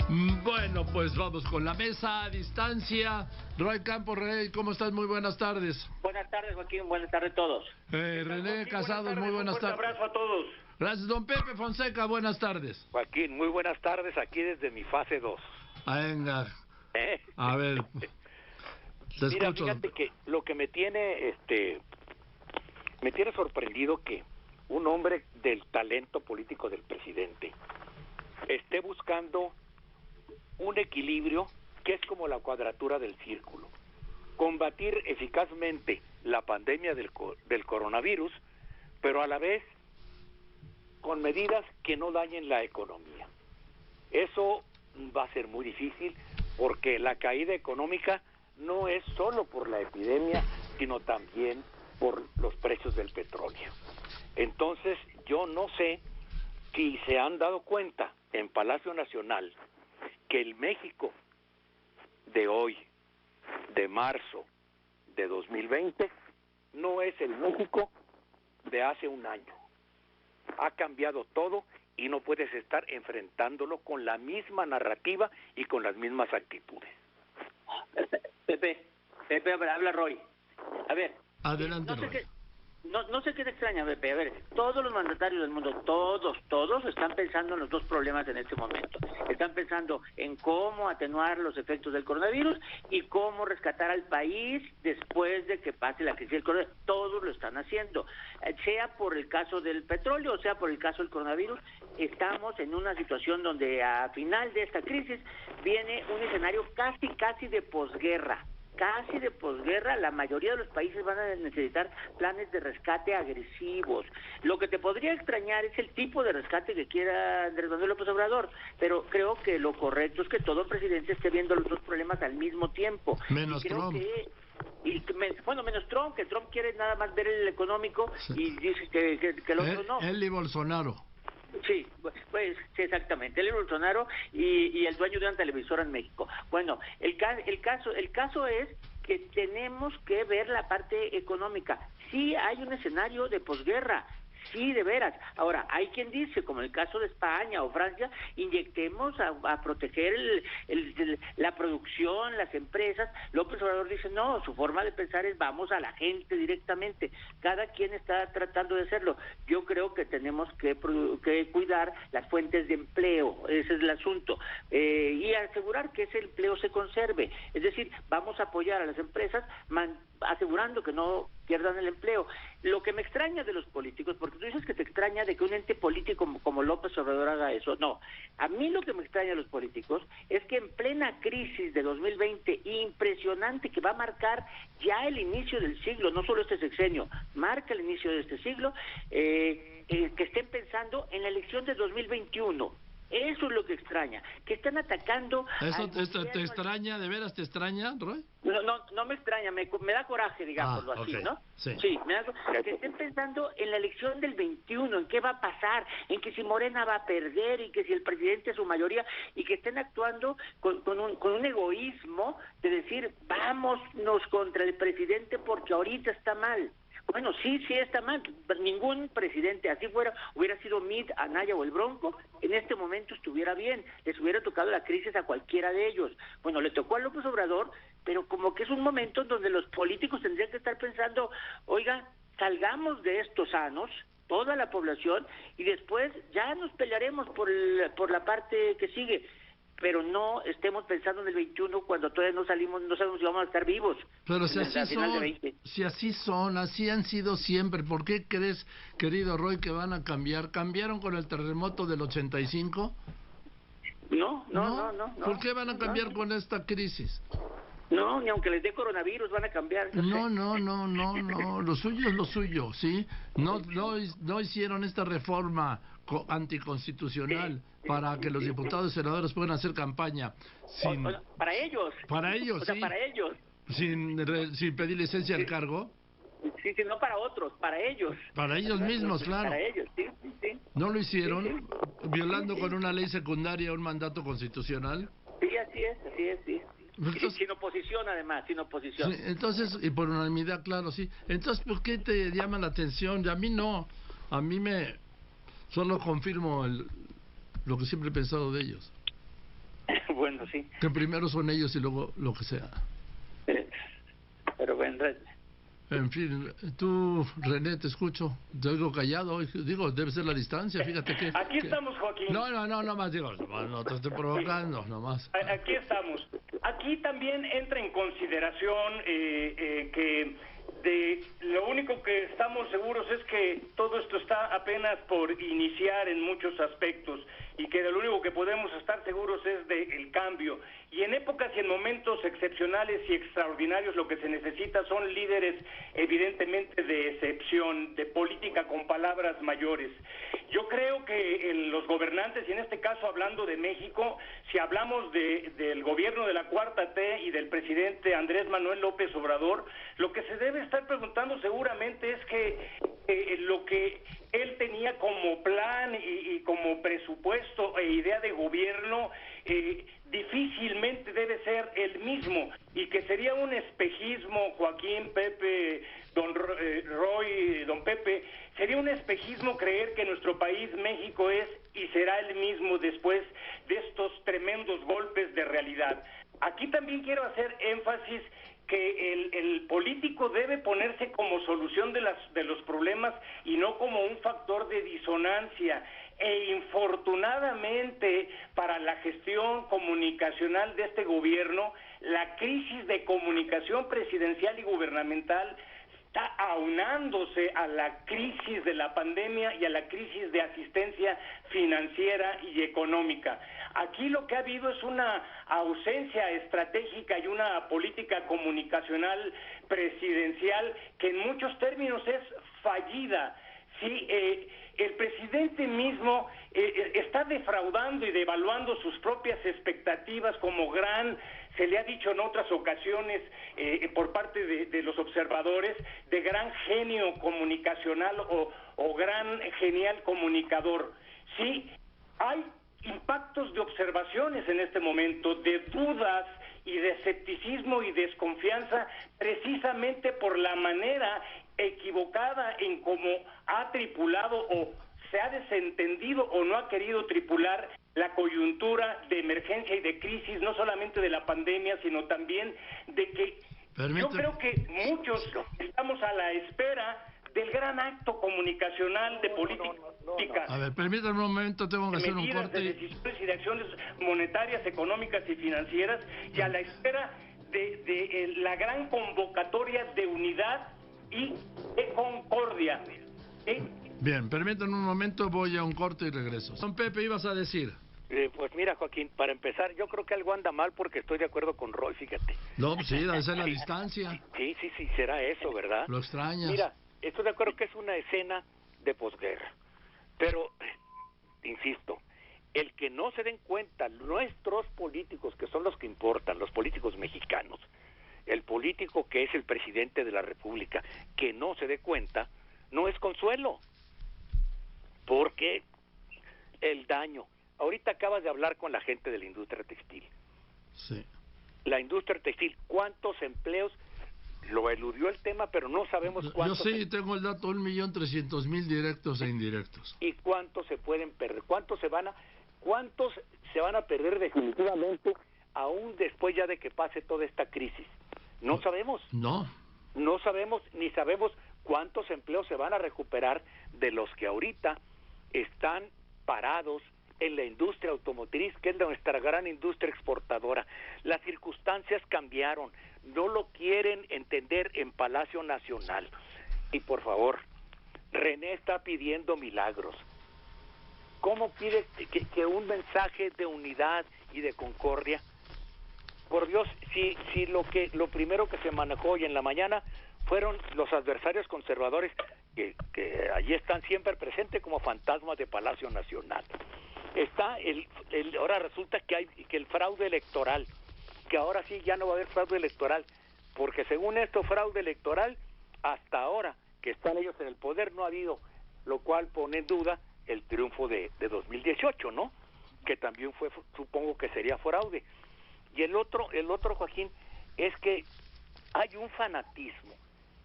Bueno, pues vamos con la mesa a distancia. Roy Campos, René, ¿cómo estás? Muy buenas tardes. Buenas tardes, Joaquín. Buenas tardes a todos. René Casados, muy buenas tardes. Un abrazo a todos. Gracias, don Pepe Fonseca, buenas tardes. Joaquín, muy buenas tardes aquí desde mi fase 2. Venga. A ver. Te Mira, escucho. fíjate que lo que me tiene sorprendido que un hombre del talento político del presidente esté buscando un equilibrio que es como la cuadratura del círculo. Combatir eficazmente la pandemia del coronavirus, pero a la vez con medidas que no dañen la economía. Eso va a ser muy difícil porque la caída económica no es solo por la epidemia, sino también por los precios del petróleo. Entonces, yo no sé si se han dado cuenta en Palacio Nacional que el México de hoy, de marzo de 2020, no es el México de hace un año. Ha cambiado todo y no puedes estar enfrentándolo con la misma narrativa y con las mismas actitudes. Pepe, habla Roy. A ver, adelante, no sé Roy. no sé qué te extraña, Pepe. A ver, todos los mandatarios del mundo, todos están pensando en los dos problemas en este momento. Están pensando en cómo atenuar los efectos del coronavirus y cómo rescatar al país después de que pase la crisis del coronavirus. Todos lo están haciendo. Sea por el caso del petróleo o sea por el caso del coronavirus, estamos en una situación donde a final de esta crisis viene un escenario casi de posguerra. La mayoría de los países van a necesitar planes de rescate agresivos. Lo que te podría extrañar es el tipo de rescate que quiera Andrés Manuel López Obrador, pero creo que lo correcto es que todo presidente esté viendo los dos problemas al mismo tiempo. Menos Trump. Menos Trump, que Trump quiere nada más ver el económico, sí. Y dice que el otro no. Él y Bolsonaro. Sí, pues sí, exactamente. Él es Bolsonaro y el dueño de una televisora en México. Bueno, el caso es que tenemos que ver la parte económica. Sí hay un escenario de posguerra. Sí, de veras. Ahora, hay quien dice, como en el caso de España o Francia, inyectemos a proteger la producción, las empresas. López Obrador dice, no, su forma de pensar es vamos a la gente directamente. Cada quien está tratando de hacerlo. Yo creo que tenemos que cuidar las fuentes de empleo, ese es el asunto, y asegurar que ese empleo se conserve. Es decir, vamos a apoyar a las empresas asegurando que no pierdan el empleo. Lo que me extraña de los políticos, porque tú dices que te extraña de que un ente político como López Obrador haga eso, no. A mí lo que me extraña de los políticos es que en plena crisis de 2020, impresionante, que va a marcar ya el inicio del siglo, no solo este sexenio, marca el inicio de este siglo, que estén pensando en la elección de 2021. Eso es lo que extraña, que están atacando. ¿Eso te extraña? ¿De veras te extraña, Roy? No me extraña, me da coraje, digámoslo así, okay. ¿no? Sí, me da coraje. Que estén pensando en la elección del 21, en qué va a pasar, en que si Morena va a perder y que si el presidente es su mayoría, y que estén actuando con un egoísmo de decir, vámonos contra el presidente porque ahorita está mal. Bueno, sí está mal. Ningún presidente, así fuera, hubiera sido Mitt, Anaya o el Bronco, en este momento estuviera bien. Les hubiera tocado la crisis a cualquiera de ellos. Bueno, le tocó a López Obrador, pero como que es un momento donde los políticos tendrían que estar pensando, oiga, salgamos de estos sanos, toda la población, y después ya nos pelearemos por la parte que sigue. Pero no estemos pensando en el 21 cuando todavía no salimos, no sabemos si vamos a estar vivos. Pero si así son, así han sido siempre. ¿Por qué crees, querido Roy, que van a cambiar? ¿Cambiaron con el terremoto del 85? No. ¿Por qué van a cambiar con esta crisis? No, ni aunque les dé coronavirus van a cambiar. No, lo suyo es lo suyo, ¿sí? No hicieron esta reforma anticonstitucional para que los diputados y senadores puedan hacer campaña para ellos. O sea, sí. Para ellos. Sin pedir licencia al cargo. Sí, no para otros, para ellos. Para ellos mismos, claro. Para ellos, sí. ¿No lo hicieron? Violando con una ley secundaria un mandato constitucional. Sí, así es, sí. Entonces, sin oposición, además, sin oposición. Sí, entonces, y por unanimidad, claro, sí. Entonces, ¿por qué te llama la atención? A mí no. A mí solo confirmo lo que siempre he pensado de ellos. Bueno, sí. Que primero son ellos y luego lo que sea. Pero bueno, En fin, tú, René, te escucho. Te oigo callado. Digo, debe ser la distancia, fíjate que... Aquí estamos, Joaquín. No más digo, no te estoy provocando, nomás. Aquí estamos. Aquí también entra en consideración que lo único que estamos seguros es que todo esto está apenas por iniciar en muchos aspectos y que de lo único que podemos estar seguros es del cambio. Y en épocas y en momentos excepcionales y extraordinarios lo que se necesita son líderes evidentemente de excepción, de política con palabras mayores. Yo creo que los gobernantes, y en este caso hablando de México, si hablamos del gobierno de la Cuarta T y del presidente Andrés Manuel López Obrador, lo que se debe estar preguntando seguramente es que lo que él tenía como plan y como presupuesto e idea de gobierno difícilmente debe ser el mismo, y que sería un espejismo, Joaquín, Pepe, don Roy, don Pepe, sería un espejismo creer que nuestro país, México, es y será el mismo después de estos tremendos golpes de realidad. Aquí también quiero hacer énfasis que el político debe ponerse como solución de los problemas y no como un factor de disonancia. E infortunadamente para la gestión comunicacional de este gobierno, la crisis de comunicación presidencial y gubernamental está aunándose a la crisis de la pandemia y a la crisis de asistencia financiera y económica. Aquí lo que ha habido es una ausencia estratégica y una política comunicacional presidencial que en muchos términos es fallida. Sí, el presidente mismo está defraudando y devaluando sus propias expectativas como se le ha dicho en otras ocasiones por parte de los observadores, de gran genio comunicacional o gran genial comunicador. Sí, hay impactos de observaciones en este momento, de dudas y de escepticismo y desconfianza, precisamente por la manera equivocada en cómo ha tripulado o se ha desentendido o no ha querido tripular la coyuntura de emergencia y de crisis, no solamente de la pandemia, sino también de que yo creo que muchos estamos a la espera del gran acto comunicacional de política. A ver, permítame un momento, tengo que hacer un corte. De decisiones y de acciones monetarias, económicas y financieras, y a la espera de la gran convocatoria de unidad y de concordia. ¿Sí? Bien, permítanme un momento, voy a un corte y regreso. Don Pepe, ibas a decir. Pues mira, Joaquín, para empezar, yo creo que algo anda mal porque estoy de acuerdo con Roy, fíjate. No, pues sí, debe ser la distancia. Sí, será eso, ¿verdad? Lo extrañas. Mira, estoy de acuerdo que es una escena de posguerra, pero, insisto, el que no se den cuenta nuestros políticos, que son los que importan, los políticos mexicanos, el político que es el presidente de la República, que no se dé cuenta, no es consuelo, porque el daño. Ahorita acabas de hablar con la gente de la industria textil. Sí. La industria textil, ¿cuántos empleos? Lo eludió el tema, pero no sabemos cuántos. Yo sí tengo el dato, 1.300.000 directos e indirectos. ¿Y cuántos se pueden perder? ¿Cuántos se van a perder definitivamente aún después ya de que pase toda esta crisis? No sabemos. No sabemos, ni sabemos cuántos empleos se van a recuperar de los que ahorita están parados en la industria automotriz, que es nuestra gran industria exportadora. Las circunstancias cambiaron, no lo quieren entender en Palacio Nacional. Y por favor, René está pidiendo milagros. ¿Cómo pide que un mensaje de unidad y de concordia? Por Dios, si lo primero que se manejó hoy en la mañana fueron los adversarios conservadores que allí están siempre presentes como fantasmas de Palacio Nacional. Está ahora resulta que el fraude electoral, que ahora sí ya no va a haber fraude electoral, porque según esto fraude electoral hasta ahora que están ellos en el poder no ha habido, lo cual pone en duda el triunfo de 2018, ¿no? Que también supongo que sería fraude. Y el otro, Joaquín, es que hay un fanatismo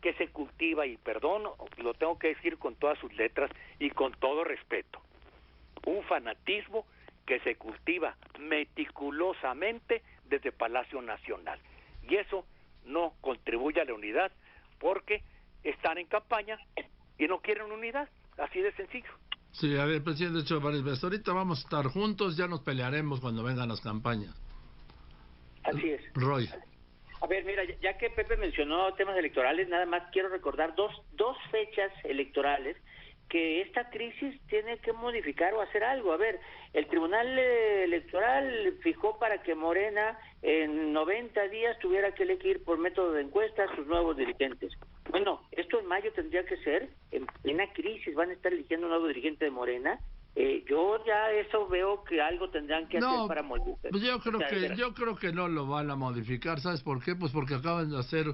que se cultiva, y perdón, lo tengo que decir con todas sus letras y con todo respeto, un fanatismo que se cultiva meticulosamente desde Palacio Nacional. Y eso no contribuye a la unidad, porque están en campaña y no quieren unidad, así de sencillo. Sí, a ver, presidente, hecho varias veces. Ahorita vamos a estar juntos, ya nos pelearemos cuando vengan las campañas. Así es. Roy. A ver, mira, ya que Pepe mencionó temas electorales, nada más quiero recordar dos fechas electorales que esta crisis tiene que modificar o hacer algo. A ver, el Tribunal Electoral fijó para que Morena en 90 días tuviera que elegir por método de encuesta a sus nuevos dirigentes. Bueno, esto en mayo tendría que ser, en plena crisis, van a estar eligiendo un nuevo dirigente de Morena. Yo ya eso veo que algo tendrán que hacer para modificar. Pues yo creo que no lo van a modificar. ¿Sabes por qué? Pues porque acaban de hacer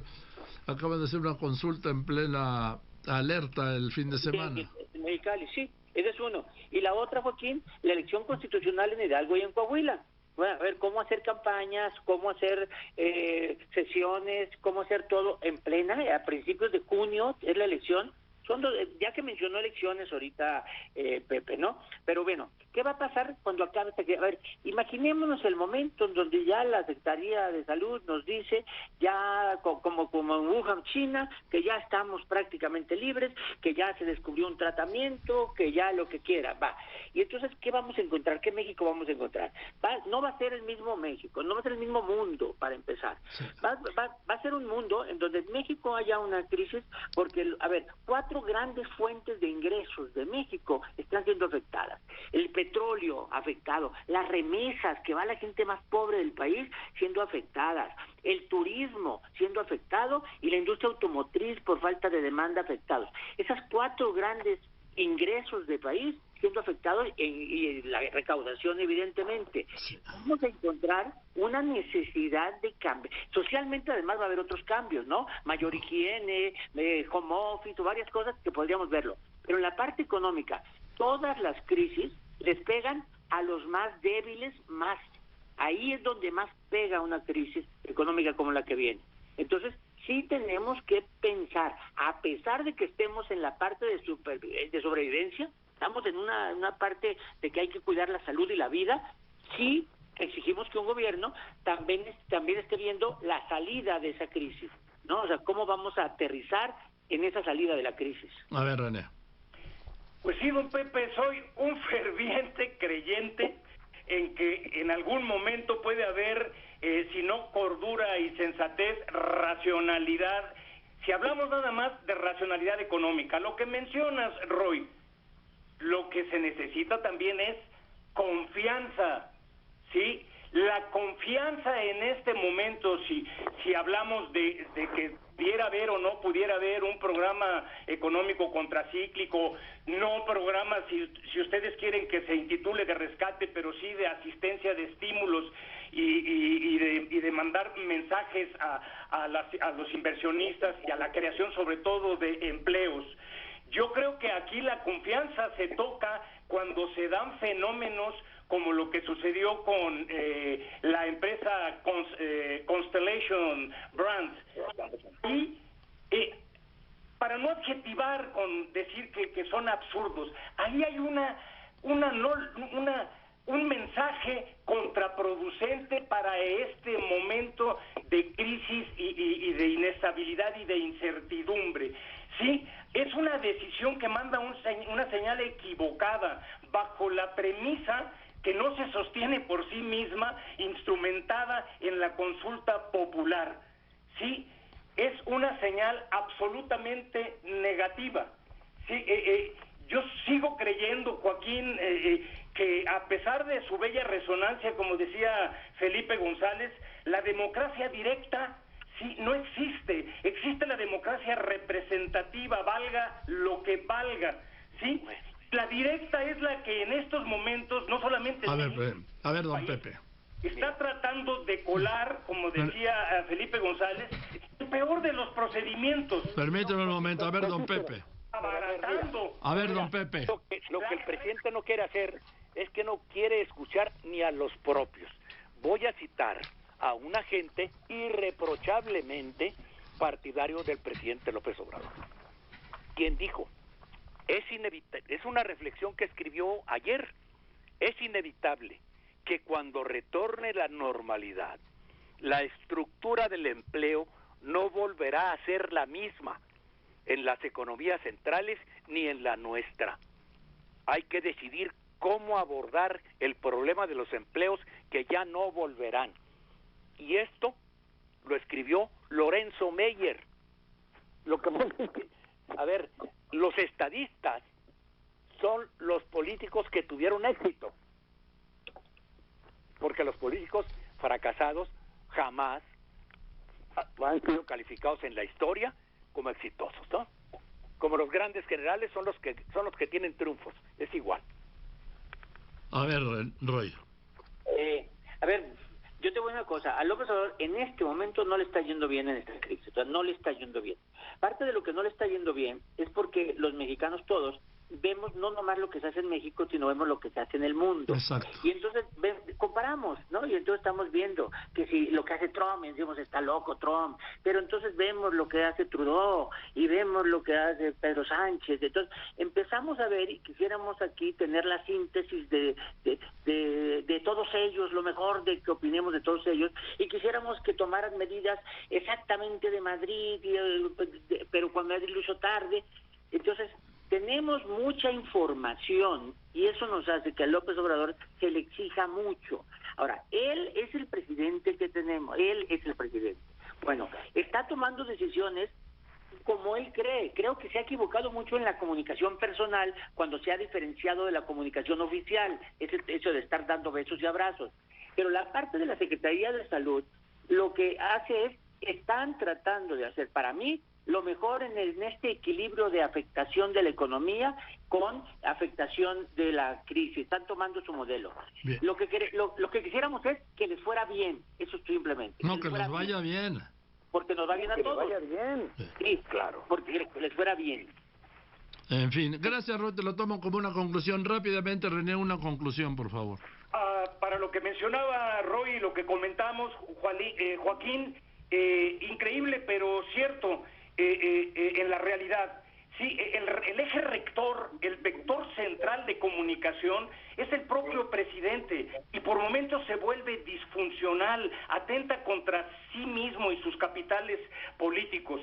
una consulta en plena alerta el fin de semana. En Mexicali, sí, ese es uno. Y la otra, Joaquín, la elección constitucional en Hidalgo y en Coahuila. Bueno, a ver, cómo hacer campañas, cómo hacer sesiones, cómo hacer todo en plena, a principios de junio es la elección. Ya que mencionó elecciones ahorita Pepe, ¿no? Pero bueno, ¿qué va a pasar cuando acabe esta crisis? A ver, imaginémonos el momento en donde ya la Secretaría de Salud nos dice, ya como en Wuhan, China, que ya estamos prácticamente libres, que ya se descubrió un tratamiento, que ya lo que quiera, va. Y entonces, ¿qué vamos a encontrar? ¿Qué México vamos a encontrar? No va a ser el mismo México, no va a ser el mismo mundo, para empezar. Va a ser un mundo en donde en México haya una crisis, porque, a ver, 4 grandes fuentes de ingresos de México están siendo afectadas. El petróleo afectado, las remesas que va a la gente más pobre del país siendo afectadas, el turismo siendo afectado y la industria automotriz por falta de demanda afectados. Esas 4 grandes ingresos de país siendo afectados y la recaudación evidentemente. Vamos a encontrar una necesidad de cambio. Socialmente además va a haber otros cambios, ¿no? Mayor higiene, home office, varias cosas que podríamos verlo. Pero en la parte económica, todas las crisis les pegan a los más débiles más. Ahí es donde más pega una crisis económica como la que viene. Entonces, sí tenemos que pensar, a pesar de que estemos en la parte de sobrevivencia, estamos en una parte de que hay que cuidar la salud y la vida, sí exigimos que un gobierno también esté viendo la salida de esa crisis, ¿no? O sea, cómo vamos a aterrizar en esa salida de la crisis. A ver, René. Pues sí, don Pepe, soy un ferviente creyente en que en algún momento puede haber, si no cordura y sensatez, racionalidad. Si hablamos nada más de racionalidad económica, lo que mencionas, Roy, lo que se necesita también es confianza, ¿sí? La confianza en este momento, si hablamos de que pudiera haber o no pudiera haber un programa económico contracíclico, no programa, si ustedes quieren que se intitule de rescate, pero sí de asistencia, de estímulos y de mandar mensajes a los inversionistas y a la creación sobre todo de empleos. Yo creo que aquí la confianza se toca cuando se dan fenómenos como lo que sucedió con la empresa Constellation Brands. Y para no adjetivar con decir que son absurdos, ahí hay un mensaje contraproducente para este momento de crisis y de inestabilidad y de incertidumbre. Sí, es una decisión que manda una señal equivocada, bajo la premisa que no se sostiene por sí misma, instrumentada en la consulta popular. Sí, es una señal absolutamente negativa. Sí, yo sigo creyendo, Joaquín, que a pesar de su bella resonancia, como decía Felipe González, la democracia directa sí no existe. Existe la democracia representativa, valga lo que valga, ¿sí? La directa es la que en estos momentos no solamente... A ver, don Pepe. Está tratando de colar, como decía Felipe González, el peor de los procedimientos. Permíteme un momento, a ver, don Pepe. A ver, don Pepe. Lo que el presidente no quiere hacer es que no quiere escuchar ni a los propios. Voy a citar a un agente irreprochablemente partidario del presidente López Obrador, quien dijo, es una reflexión que escribió ayer Es inevitable que cuando retorne la normalidad, la estructura del empleo no volverá a ser la misma en las economías centrales ni en la nuestra. Hay que decidir cómo abordar el problema de los empleos que ya no volverán. Y esto lo escribió Lorenzo Meyer. Lo que a ver, los estadistas son los políticos que tuvieron éxito, porque los políticos fracasados jamás han sido calificados en la historia como exitosos, ¿no? Como los grandes generales son los que tienen triunfos, es igual. A ver, Roy. A ver, yo te voy a una cosa, a López Obrador en este momento no le está yendo bien en esta crisis, o sea, no le está yendo bien. Parte de lo que no le está yendo bien es porque los mexicanos todos vemos no nomás lo que se hace en México, sino vemos lo que se hace en el mundo. Exacto. Y entonces comparamos, ¿no? Y entonces estamos viendo que si lo que hace Trump, y decimos, está loco Trump, pero entonces vemos lo que hace Trudeau y vemos lo que hace Pedro Sánchez. Entonces empezamos a ver y quisiéramos aquí tener la síntesis de todos ellos, lo mejor de que opinemos de todos ellos, y quisiéramos que tomaran medidas exactamente de Madrid, pero con Madrid lo hizo tarde. Entonces tenemos mucha información y eso nos hace que a López Obrador se le exija mucho. Ahora, él es el presidente que tenemos, él es el presidente. Bueno, está tomando decisiones como él cree. Creo que se ha equivocado mucho en la comunicación personal cuando se ha diferenciado de la comunicación oficial, ese hecho de estar dando besos y abrazos. Pero la parte de la Secretaría de Salud lo que hace es, están tratando de hacer, para mí, lo mejor en este equilibrio de afectación de la economía con afectación de la crisis. Están tomando su modelo. Lo que quisiéramos es que les fuera bien, eso simplemente. No, que les vaya bien. Porque nos va bien a todos. Que les vaya bien. Sí, claro. Porque les fuera bien. En fin, gracias, Roy, te lo tomo como una conclusión. Rápidamente, René, una conclusión, por favor. Para lo que mencionaba Roy y lo que comentamos, Joaquín, increíble, pero cierto. En la realidad, sí, el eje rector, el vector central de comunicación es el propio presidente y por momentos se vuelve disfuncional, atenta contra sí mismo y sus capitales políticos.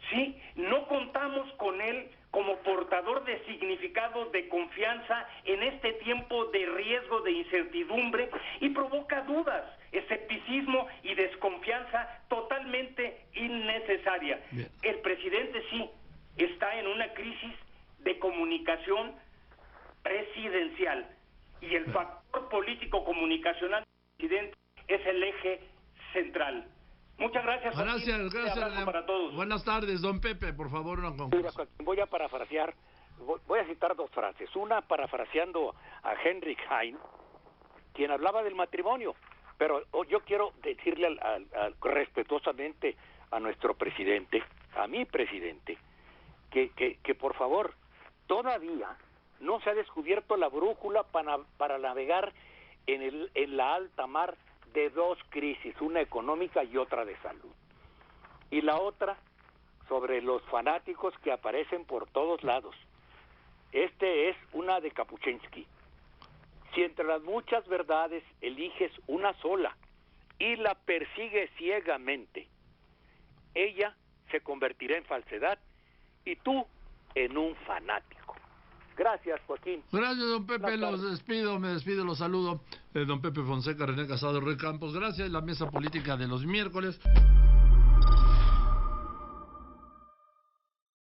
Sí, no contamos con él como portador de significado de confianza en este tiempo de riesgo, de incertidumbre, y provoca dudas, escepticismo y desconfianza totalmente innecesaria. Bien. El presidente sí está en una crisis de comunicación presidencial y el factor político comunicacional del presidente es el eje central. Muchas gracias. Gracias. Para todos. Buenas tardes, don Pepe, por favor, una conclusión. Voy a parafrasear, voy a citar dos frases. Una parafraseando a Heinrich Heine, quien hablaba del matrimonio, pero yo quiero decirle respetuosamente a nuestro presidente, a mi presidente, que por favor, todavía no se ha descubierto la brújula para navegar en la alta mar de dos crisis, una económica y otra de salud. Y la otra, sobre los fanáticos que aparecen por todos lados. Este es una de Kapuscinski. Si entre las muchas verdades eliges una sola y la persigues ciegamente, ella se convertirá en falsedad y tú en un fanático. Gracias, Joaquín. Gracias, don Pepe. Me despido, los saludo. Don Pepe Fonseca, René Casado, Roy Campos. Gracias, la mesa política de los miércoles.